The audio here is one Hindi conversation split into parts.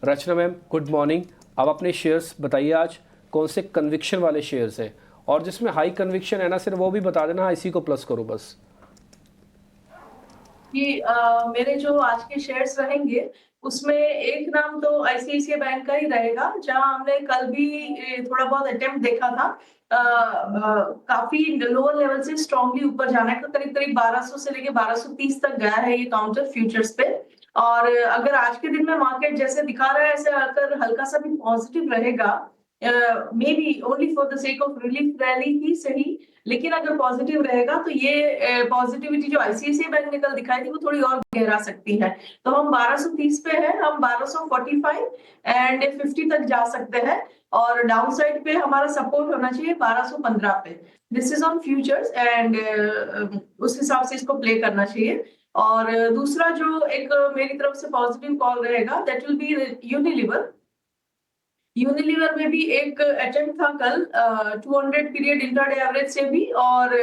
रचना मैम गुड मॉर्निंग। आप अपने शेयर्स बताइए आज कौन से कन्विक्शन वाले शेयर्स हैं, और जिसमें हाई कन्विक्शन है ना सिर्फ वो भी बता देना, इसी को प्लस करो बस। कि मेरे जो आज के शेयर्स रहेंगे उसमें एक नाम तो आईसीआईसीआई बैंक का ही रहेगा, जहां हमने कल भी थोड़ा बहुत अटेम्प्ट देखा था। काफी लोअर लेवल से स्ट्रांगली ऊपर जाना है, तो करीब करीब 1200 से लेके 1230 तक गया है ये काउंटर फ्यूचर्स पे। और अगर आज के दिन में मार्केट जैसे दिखा रहा है, ऐसे अगर हल्का सा भी पॉजिटिव रहेगा, maybe only for the sake of relief rally ही सही, लेकिन अगर पॉजिटिव रहेगा तो ये पॉजिटिविटी जो आईसीआईसीआई बैंक ने कल दिखाई थी वो थोड़ी और गहरा सकती है। तो हम 1230 पे हैं, हम 1245 एंड 50 तक जा सकते हैं, और डाउन साइड पे हमारा सपोर्ट होना चाहिए 1215 पे। This is on futures and उस हिसाब से इसको प्ले करना चाहिए। और दूसरा जो एक मेरी तरफ से पॉजिटिव कॉल रहेगा that will be Unilever. Unilever में भी एक अटेम्प्ट था कल 200 पीरियड इंट्राडे एवरेज से भी, और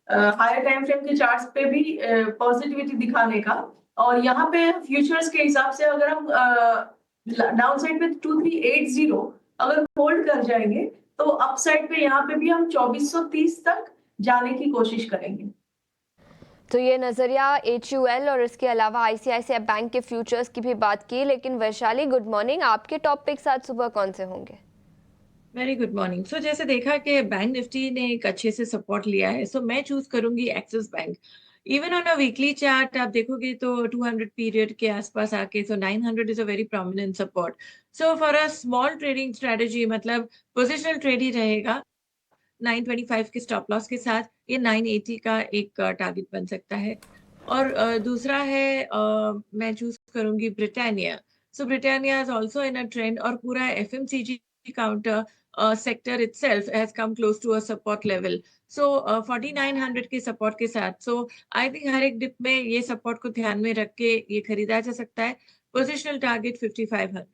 हायर टाइम फ्रेम के चार्ट्स पे भी पॉजिटिविटी दिखाने का। और यहाँ पे फ्यूचर्स के हिसाब से अगर हम डाउन साइड पे 2380 अगर होल्ड कर जाएंगे, तो अपसाइड पे यहाँ पे भी हम 2430 तक जाने की कोशिश करेंगे। तो ये नज़रिया HUL और इसके अलावा ICICI बैंक के फ्यूचर्स की भी बात की। लेकिन वैशाली गुड मॉर्निंग, आपके टॉप पिक्स आज सुबह कौन से होंगे? Very good morning. सो जैसे देखा कि बैंक निफ्टी ने एक अच्छे से सपोर्ट लिया है, सो मैं चूज करूंगी axis bank. Even on a weekly chart आप देखोगे तो 200 पीरियड के आसपास आके, सो 900 is a very prominent support. So for a small trading strategy, मतलब पोजिशनल ट्रेड ही रहेगा 925 के स्टॉप लॉस के साथ। ये 980 का एक टारगेट बन सकता है। और दूसरा है मैं चूज करूंगी Britannia. So Britannia is also in a trend, और पूरा FMCG counter sector itself has come close to a support level. So 4900 के सपोर्ट के साथ, सो आई थिंक हर एक डिप में ये सपोर्ट को ध्यान में रख के ये खरीदा जा सकता है। Positional target 5500।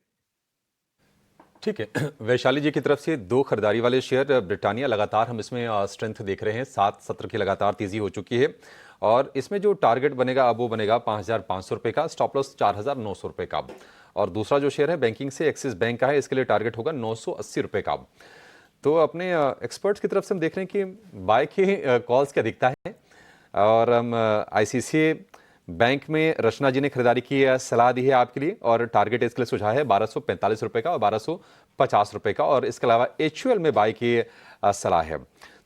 ठीक है। वैशाली जी की तरफ से दो खरीदारी वाले शेयर ब्रिटानिया, लगातार हम इसमें स्ट्रेंथ देख रहे हैं, 7 सत्र की लगातार तेजी हो चुकी है, और इसमें जो टारगेट बनेगा अब वो बनेगा 5500 रुपये का, स्टॉप लॉस 4900 रुपये का। और दूसरा जो शेयर है बैंकिंग से एक्सिस बैंक का है, इसके लिए टारगेट होगा 980 रुपये का। तो अपने एक्सपर्ट्स की तरफ से हम देख रहे हैं कि बाय की कॉल्स की अधिकता है, और हम आईसीआईसीआई बैंक में रचना जी ने खरीदारी की सलाह दी है आपके लिए, और टारगेट इसके लिए सुझाव है 1245 रुपये का और 1250 रुपये का, और इसके अलावा HUL में बाय की सलाह है।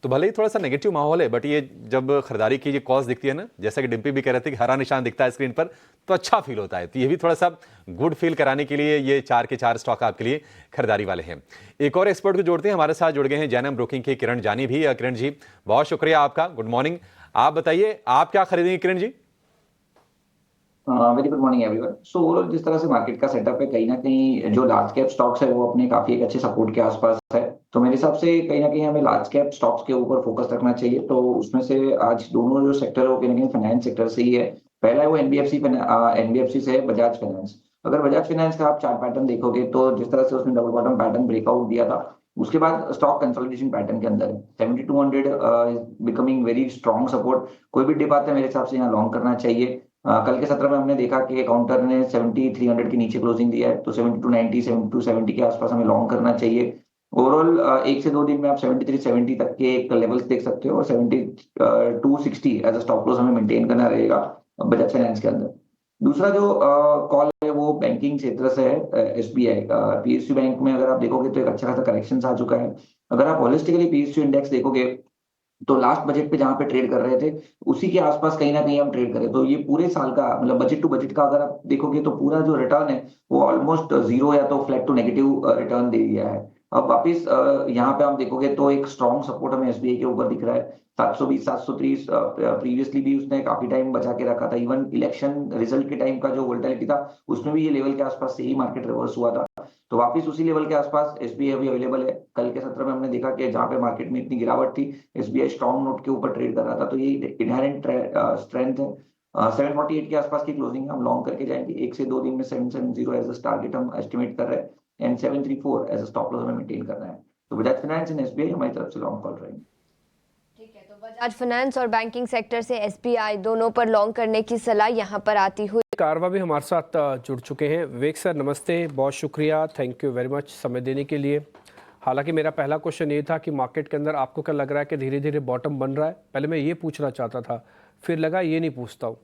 तो भले ही थोड़ा सा नेगेटिव माहौल है, बट ये जब खरीदारी की ये कॉल्स दिखती है ना, जैसा कि डिम्पी भी कह रहे थे कि हरा निशान दिखता है स्क्रीन पर, तो अच्छा फील होता है। तो ये भी थोड़ा सा गुड फील कराने के लिए ये 4 के 4 स्टॉक आपके लिए खरीदारी वाले हैं। एक और एक्सपर्ट को जोड़ते हैं, हमारे साथ जुड़ गए हैं जैनम ब्रोकिंग के किरण जानी भी। किरण जी बहुत शुक्रिया आपका, गुड मॉर्निंग। आप बताइए आप क्या खरीदेंगे Kiran ji? Very good morning everyone. So overall जिस तरह से मार्केट का सेटअप है, कहीं ना कहीं जो लार्ज कैप स्टॉक्स है वो अपने काफी एक अच्छे सपोर्ट के आसपास है। तो मेरे हिसाब से कहीं ना कहीं हमें लार्ज कैप स्टॉक्स के ऊपर फोकस रखना चाहिए। तो उसमें से आज दोनों जो सेक्टर है वो कहीं ना कहीं फाइनेंस सेक्टर से ही है। पहला है वो एनबीएफसी से है, बजाज फाइनेंस। अगर बजाज फाइनेंस का आप चार्ट पैटर्न देखोगे तो जिस तरह से उसने डबल बॉटम पैटर्न ब्रेकआउट दिया था, उसके बाद स्टॉक कंसोलिडेशन पैटर्न के अंदर है। 7200 बिकमिंग वेरी स्ट्रॉन्ग सपोर्ट। कोई भी डिप आता है मेरे हिसाब से यहाँ लॉन्ग करना चाहिए। कल के सत्र में हमने देखा कि काउंटर ने 7300 के नीचे क्लोजिंग दिया है, तो 7290 7270 के आसपास हमें लॉन्ग करना चाहिए। ओवरऑल 1 से 2 दिन में आप 7370 तक के एक लेवल्स देख सकते हो, और 7260 एज अ स्टॉप लॉस हमें मेंटेन करना रहेगा बजाज फाइनेंस के अंदर। दूसरा जो कॉल है वो बैंकिंग क्षेत्र से है, एसबीआई। पीएसयू बैंक में अगर आप देखोगे तो एक अच्छा खासा करेक्शन आ चुका है। अगर आप होलिस्टिकली पीएसयू इंडेक्स देखोगे तो लास्ट बजट पे जहां पे ट्रेड कर रहे थे उसी के आसपास कहीं ना कहीं हम ट्रेड करें, तो ये पूरे साल का मतलब बजट टू बजट का अगर आप देखोगे तो पूरा जो रिटर्न है वो ऑलमोस्ट जीरो या तो फ्लैट टू नेगेटिव रिटर्न दे दिया है। अब वापिस यहाँ पे आप देखोगे तो एक स्ट्रॉन्ग सपोर्ट हमें एसबीआई के ऊपर दिख रहा है, 720 730। प्रीवियसली भी उसने काफी टाइम बचा के रखा था, इवन इलेक्शन रिजल्ट के टाइम का जो वोलेटिलिटी था उसमें भी ये लेवल के आसपास से ही मार्केट रिवर्स हुआ था। तो वापिस उसी लेवल के आसपास एसबीआई अभी अवेलेबल है। कल के सत्र में हमने देखा कि जहां पे मार्केट में इतनी गिरावट थी, एसबीआई स्ट्रॉन्ग नोट के ऊपर ट्रेड कर रहा था, तो ये इनहेरेंट स्ट्रेंथ है। 748 के आसपास की क्लोजिंग हम लॉन्ग करके जाएंगे। 1 से 2 दिन में 770 एज अ टारगेट हम एस्टिमेट कर रहे हैं, and 734 as a stop loss हमें मेंटेन करना है। तो बजाज फाइनेंस एंड एसबीआई हमारी तरफ से लॉन्ग कॉल रहेंगे। ठीक है, तो बजाज फाइनेंस और बैंकिंग सेक्टर से SBI दोनों पर लॉन्ग करने की सलाह यहाँ पर आती हुई कारवा भी हमारे साथ जुड़ चुके हैं। विवेक सर नमस्ते, बहुत शुक्रिया, थैंक यू वेरी मच समय देने के लिए। हालांकि मेरा पहला क्वेश्चन ये था कि मार्केट के अंदर आपको क्या लग रहा है कि धीरे धीरे बॉटम बन रहा है, पहले मैं ये पूछना चाहता था, फिर लगा ये नहीं पूछता हूँ।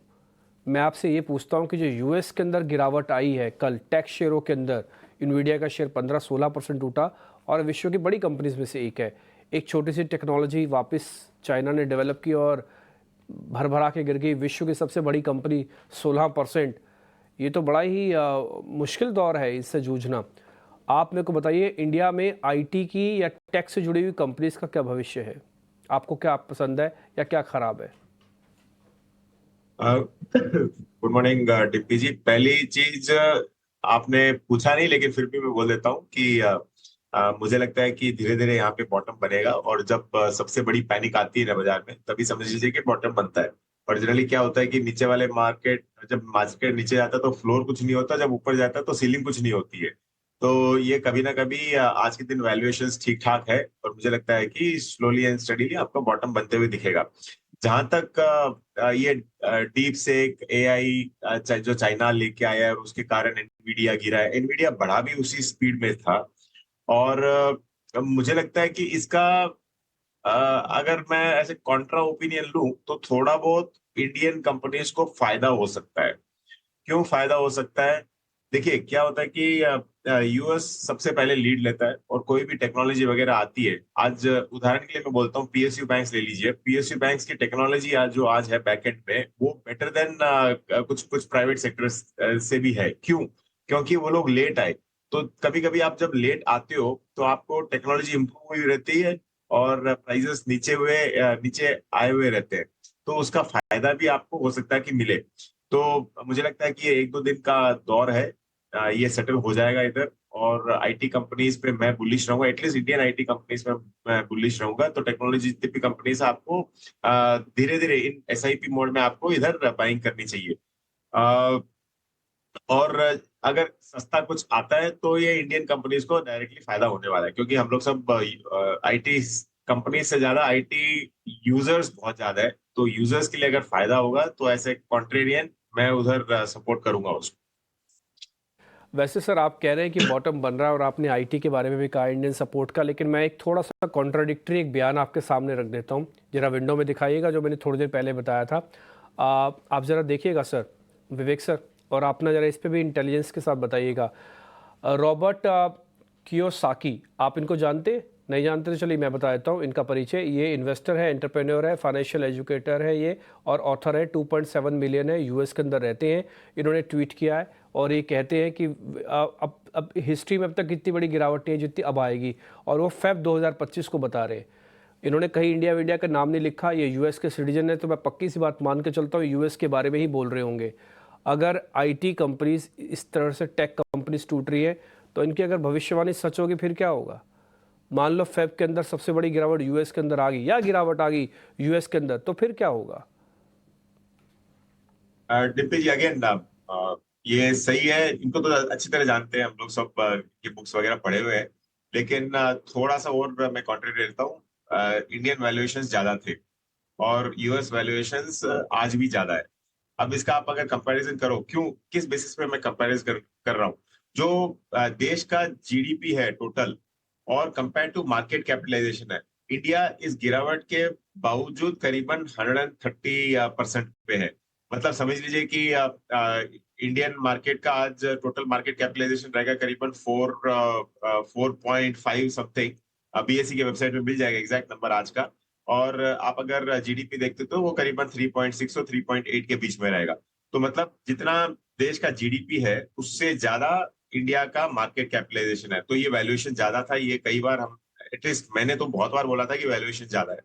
मैं आपसे ये पूछता हूँ कि जो यूएस के अंदर गिरावट आई है कल टेक शेयरों के अंदर, इन्वीडिया का शेयर 15-16% टूटा और विश्व की बड़ी कंपनीज में से एक है। एक छोटी सी टेक्नोलॉजी वापस चाइना ने डेवलप की और भर भरा के गिर गई। विश्व की सबसे बड़ी कंपनी 16%। ये तो बड़ा ही मुश्किल दौर है इससे जूझना। आप मेरे को बताइए, इंडिया में आईटी की या टेक से जुड़ी हुई कंपनीज का क्या भविष्य है? आपको क्या पसंद है या क्या खराब है? गुड मॉर्निंग डिप्टी जी। पहली चीज आपने पूछा नहीं, लेकिन फिर भी मैं बोल देता हूँ कि मुझे लगता है कि धीरे धीरे यहाँ पे बॉटम बनेगा, और जब सबसे बड़ी पैनिक आती है ना बाजार में, तभी समझ लीजिए कि बॉटम बनता है। और जनरली क्या होता है कि नीचे वाले मार्केट, जब मार्केट नीचे जाता है तो फ्लोर कुछ नहीं होता, जब ऊपर जाता है तो सीलिंग कुछ नहीं होती है। तो ये कभी ना कभी आज के दिन वैल्यूएशंस ठीक ठाक है, और मुझे लगता है कि स्लोली एंड स्टडीली आपको बॉटम बनते हुए दिखेगा। जहां तक ये डीप सेक एआई जो चाइना लेके आया है और उसके कारण एनवीडिया गिरा है, एनवीडिया बढ़ा भी उसी स्पीड में था। और मुझे लगता है कि इसका अगर मैं ऐसे कॉन्ट्रा ओपिनियन लूं तो थोड़ा बहुत इंडियन कंपनीज को फायदा हो सकता है। क्यों फायदा हो सकता है? देखिए क्या होता है कि यूएस सबसे पहले लीड लेता है, और कोई भी टेक्नोलॉजी वगैरह आती है। आज उदाहरण के लिए मैं बोलता हूँ, पीएसयू बैंक्स ले लीजिए। पीएसयू बैंक्स की टेक्नोलॉजी आज है बैकएंड में, वो बेटर देन कुछ प्राइवेट सेक्टर्स से भी है। क्यों? क्योंकि वो लोग लेट आए। तो कभी कभी आप जब लेट आते हो तो आपको टेक्नोलॉजी इंप्रूव हुई रहती है और प्राइजेस नीचे आए हुए रहते हैं, तो उसका फायदा भी आपको हो सकता है कि मिले। तो मुझे लगता है कि ये 1-2 दिन का दौर है, ये सेटल हो जाएगा इधर। और आईटी कंपनीज पे मैं बुलिश रहूंगा, एटलीस्ट इंडियन आईटी कंपनीज पे मैं बुलिश रहूंगा। तो टेक्नोलॉजी जितनी भी कंपनीज आपको धीरे धीरे इन एसआईपी मोड में आपको इधर बाइंग करनी चाहिए। और अगर सस्ता कुछ आता है तो ये इंडियन कंपनीज को डायरेक्टली फायदा होने वाला है, क्योंकि हम लोग सब आईटी कंपनीज से ज्यादा आईटी यूजर्स बहुत ज्यादा है। तो यूजर्स के लिए अगर फायदा होगा तो ऐसे कॉन्ट्रेरियन मैं उधर सपोर्ट करूंगा उसको। वैसे सर आप कह रहे हैं कि बॉटम बन रहा है और आपने आईटी के बारे में भी कहा, इंडियन सपोर्ट का, लेकिन मैं एक थोड़ा सा कॉन्ट्राडिक्टरी एक बयान आपके सामने रख देता हूँ। जरा विंडो में दिखाइएगा जो मैंने थोड़ी देर पहले बताया था। आप ज़रा देखिएगा सर, विवेक सर, और आपने ज़रा इस पर भी इंटेलिजेंस के साथ बताइएगा। रॉबर्ट कियोसाकी, आप इनको जानते? नहीं जानते तो चलिए मैं बता देता हूँ इनका परिचय। ये इन्वेस्टर है, एंटरप्रेन्योर है, फाइनेंशियल एजुकेटर है ये, और ऑथर है। 2.7 मिलियन है, यूएस के अंदर रहते हैं। इन्होंने ट्वीट किया है और ये कहते हैं कि अब हिस्ट्री में अब तक कितनी बड़ी गिरावट है जितनी अब आएगी, और वो फेब 2025 को बता रहे हैं। इन्होंने कहीं इंडिया का नाम नहीं लिखा। ये यूएस के सिटीजन है, तो मैं पक्की सी बात मान के चलता हूँ यूएस के बारे में ही बोल रहे होंगे। अगर आईटी कंपनीज इस तरह से टेक कंपनीज टूट रही है तो इनकी अगर भविष्यवाणी सच होगी फिर क्या होगा? मान लो फेब के अंदर सबसे बड़ी गिरावट यूएस के अंदर आ गई, या गिरावट आ गई यूएस के अंदर, तो फिर क्या होगा? डिप्टी जी अगेन ये सही है, इनको तो अच्छी तरह जानते हैं हम लोग सब, ये बुक्स वगैरह पढ़े हुए हैं। लेकिन थोड़ा सा और मैं कॉन्ट्री देता हूँ। इंडियन वैल्यूएशंस ज्यादा थे और यूएस वैल्यूएशंस आज भी ज्यादा है। अब इसका आप अगर कंपैरिजन करो, क्यों किस बेसिस पे मैं कंपैरिजन कर रहा हूँ? जो देश का जीडीपी है टोटल और कंपेयर टू मार्केट कैपिटलाइजेशन है, इंडिया इस गिरावट के बावजूद करीबन 130% पे है। मतलब समझ लीजिए कि इंडियन मार्केट का आज टोटल मार्केट कैपिटलाइजेशन रहेगा करीबन 4.5 समथिंग। बीएसई के वेबसाइट में मिल जाएगा एग्जैक्ट नंबर आज का। और आप अगर जीडीपी देखते तो वो करीबन 3.6 और 3.8 के बीच में रहेगा। तो मतलब जितना देश का जीडीपी है उससे ज्यादा इंडिया का मार्केट कैपिटलाइजेशन है। तो ये वैल्यूएशन ज्यादा था। ये कई बार हम एटलीस्ट मैंने तो बहुत बार बोला था कि वैल्यूएशन ज्यादा है।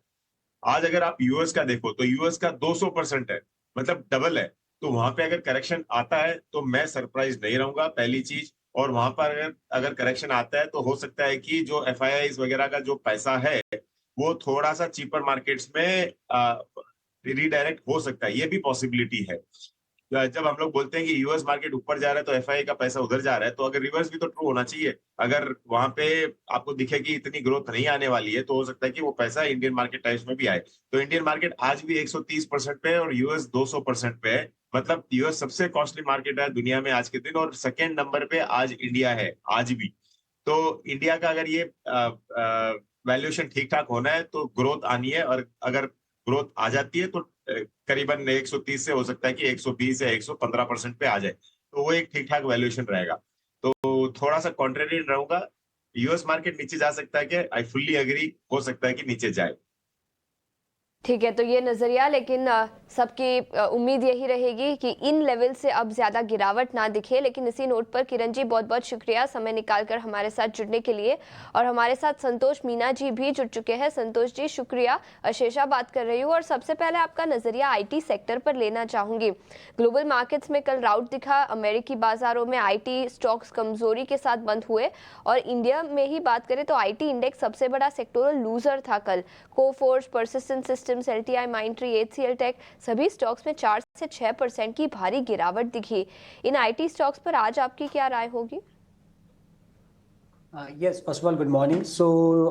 आज अगर आप यूएस का देखो तो यूएस का 200% है, मतलब डबल है। तो वहां पे अगर करेक्शन आता है तो मैं सरप्राइज नहीं रहूंगा, पहली चीज। और वहां पर अगर करेक्शन आता है तो हो सकता है कि जो एफआईआईज वगैरह का जो पैसा है वो थोड़ा सा चीपर मार्केट्स में रीडायरेक्ट हो सकता है। ये भी पॉसिबिलिटी है। जब हम लोग बोलते हैं कि यूएस मार्केट ऊपर जा रहा है तो एफआईआई का पैसा उधर जा रहा है, तो अगर रिवर्स भी तो ट्रू होना चाहिए। अगर वहां पे आपको दिखे कि इतनी ग्रोथ नहीं आने वाली है तो हो सकता है कि वो पैसा इंडियन मार्केट टाइम्स में भी आए। तो इंडियन मार्केट आज भी 130% पे है और यूएस 200% पे है। मतलब यूएस सबसे कॉस्टली मार्केट है दुनिया में आज के दिन, और सेकेंड नंबर पे आज इंडिया है आज भी। तो इंडिया का अगर ये वैल्यूएशन ठीक ठाक होना है तो ग्रोथ आनी है, और अगर ग्रोथ आ जाती है तो करीबन 130 से हो सकता है कि 120 या 115% पे आ जाए, तो वो एक ठीक ठाक वैल्यूएशन रहेगा। तो थोड़ा सा कॉन्ट्रेरियन रहूंगा, यूएस मार्केट नीचे जा सकता है कि आई फुल्ली एग्री, हो सकता है कि नीचे जाए। ठीक है, तो ये नज़रिया, लेकिन सबकी उम्मीद यही रहेगी कि इन लेवल से अब ज़्यादा गिरावट ना दिखे। लेकिन इसी नोट पर किरण जी बहुत बहुत शुक्रिया समय निकालकर हमारे साथ जुड़ने के लिए। और हमारे साथ संतोष मीना जी भी जुड़ चुके हैं। संतोष जी शुक्रिया। अशेषा बात कर रही हूँ और सबसे पहले आपका नज़रिया आईटी सेक्टर पर लेना चाहूँगी। ग्लोबल मार्केट्स में कल राउट दिखा, अमेरिकी बाजारों में आईटी स्टॉक्स कमजोरी के साथ बंद हुए और इंडिया में ही बात करें तो आईटी इंडेक्स सबसे बड़ा सेक्टोरल लूजर था कल। Coforge, Persistent Systems, LTI, Mindtree, HCL Tech सभी स्टॉक्स में 4 से 6% की भारी गिरावट दिखी। इन आईटी स्टॉक्स पर आज आपकी क्या राय होगी? Yes, first of all good morning. So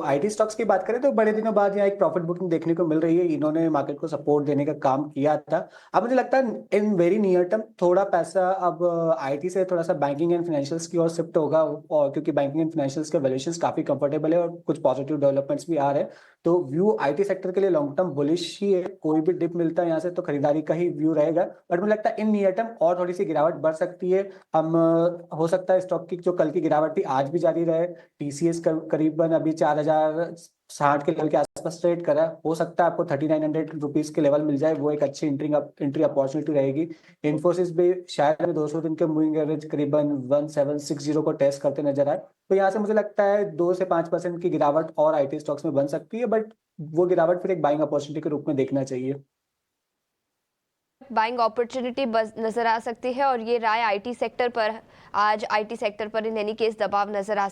IT stocks की बात करें तो बड़े दिनों बाद यहाँ एक प्रॉफिट बुकिंग देखने को मिल रही है। इन्होंने मार्केट को सपोर्ट देने का काम किया था। अब मुझे लगता है इन वेरी नियर टर्म थोड़ा पैसा अब आईटी से थोड़ा सा बैंकिंग एंड फाइनेंशियल्स की ओर शिफ्ट होगा, और क्योंकि बैंकिंग एंड फाइनेंशियल्स के वैल्यूएशंस काफी कंफर्टेबल है और कुछ पॉजिटिव डेवलपमेंट्स भी आ रहे हैं। तो व्यू आईटी सेक्टर के लिए लॉन्ग टर्म बुलिश ही है। कोई भी डिप मिलता है यहाँ से तो खरीदारी का ही व्यू रहेगा, बट मुझे लगता है इन नियर टर्म और थोड़ी सी गिरावट बढ़ सकती है। हम हो सकता है स्टॉक की जो कल की गिरावट थी आज भी जारी रहे। टीसीएस करीबन अभी 4060 के लेवल के आसपास ट्रेड करा, हो सकता है आपको 3900 रुपीज के लेवल मिल जाए, वो एक अच्छी एंट्री अपॉर्चुनिटी रहेगी। इन्फोसिस भी शायद 200 दिन के मूविंग एवरेज करीबन 1760 को टेस्ट करते नजर आए। तो यहाँ से मुझे लगता है 2 से 5% की गिरावट और आईटी स्टॉक्स में बन सकती है, बट वो गिरावट फिर एक बाइंग अपॉर्चुनिटी के रूप में देखना चाहिए। बाइंग अपॉर्चुनिटी नजर आ सकती है और ये राय आईटी सेक्टर पर, आज आईटी सेक्टर पर इन एनी केस दबाव नजर आ